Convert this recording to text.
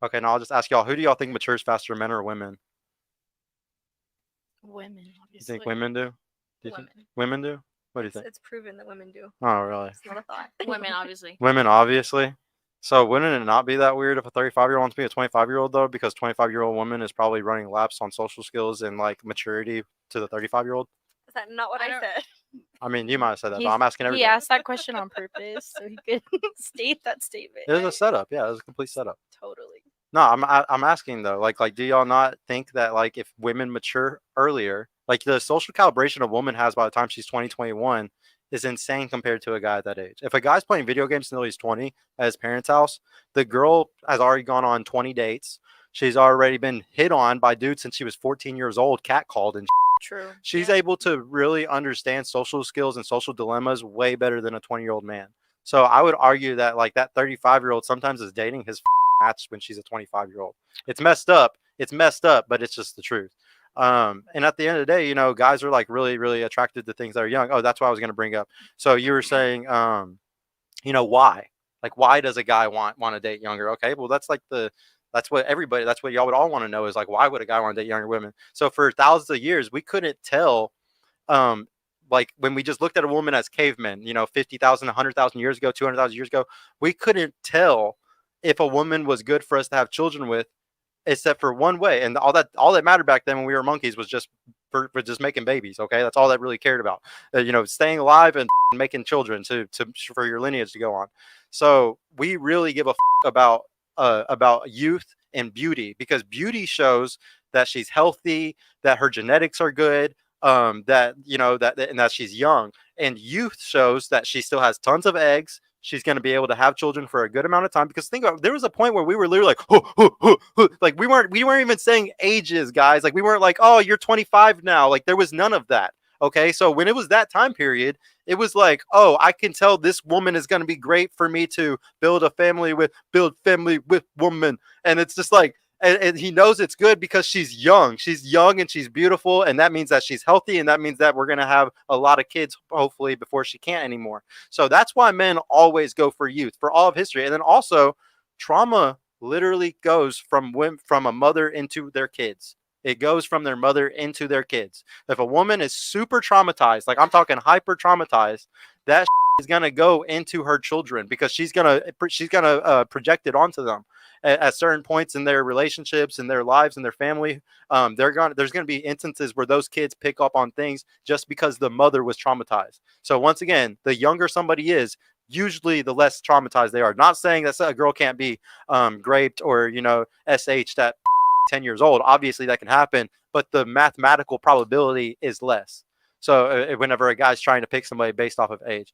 Okay, now I'll just ask y'all, who do y'all think matures faster, men or women? Women, You think obviously. women do? Do you think Women. women do? What do you think? It's proven that women do. Oh, really? It's not a thought. Women, obviously. Women, obviously. So wouldn't it not be that weird if a 35-year-old wants to be a 25-year-old though? Because 25-year-old woman is probably running laps on social skills and like maturity to the 35-year-old. Is that not what I I don't- said? I mean, you might have said that, but He's, I'm asking he everybody. asked that question on purpose so he could state that statement. It was a setup. Yeah, it was a complete setup. Totally. No, I'm asking though, like, do y'all not think that like if women mature earlier, like the social calibration a woman has by the time she's 20, 21 is insane compared to a guy at that age. If a guy's playing video games until he's 20 at his parents' house, the girl has already gone on 20 dates. She's already been hit on by dudes since she was 14 years old, catcalled and True. she's Yeah. able to really understand social skills and social dilemmas way better than a 20-year-old man. So I would argue that like that 35-year-old sometimes is dating his match when she's a 25-year-old. It's messed up. It's messed up, but it's just the truth. And at the end of the day, you know, guys are like really, really attracted to things that are young. Oh, that's what I was going to bring up. So you were saying, you know, why? Like, why does a guy want to date younger? Okay, well, that's what everybody, that's what y'all would all want to know is like, why would a guy want to date younger women? So for thousands of years, we couldn't tell, um, like when we just looked at a woman as cavemen, you know, 50,000, 100,000 years ago, 200,000 years ago, we couldn't tell if a woman was good for us to have children with, except for one way. And all that mattered back then when we were monkeys was just for just making babies. Okay, that's all that really cared about. You know, staying alive and making children to for your lineage to go on. So we really give a about youth and beauty because beauty shows that she's healthy, that her genetics are good, that you know and that she's young. And youth shows that she still has tons of eggs. She's going to be able to have children for a good amount of time because think about it, there was a point where we were literally like like we weren't even saying ages, guys. Like we weren't like, oh, you're 25 now. Like there was none of that. Okay, so when it was that time period, it was like, oh, I can tell this woman is going to be great for me to build family with woman. And it's just like, and he knows it's good because she's young. She's young and she's beautiful. And that means that she's healthy. And that means that we're going to have a lot of kids, hopefully, before she can't anymore. So that's why men always go for youth for all of history. And then also, trauma literally goes from a mother into their kids. It goes from their mother into their kids. If a woman is super traumatized, like I'm talking hyper traumatized, that is gonna go into her children because she's gonna project it onto them at certain points in their relationships, in their lives, in their family. There's gonna be instances where those kids pick up on things just because the mother was traumatized. So once again, the younger somebody is, usually the less traumatized they are. Not saying that a girl can't be raped or SH at 10 years old. Obviously that can happen, but the mathematical probability is less. So whenever a guy's trying to pick somebody based off of age,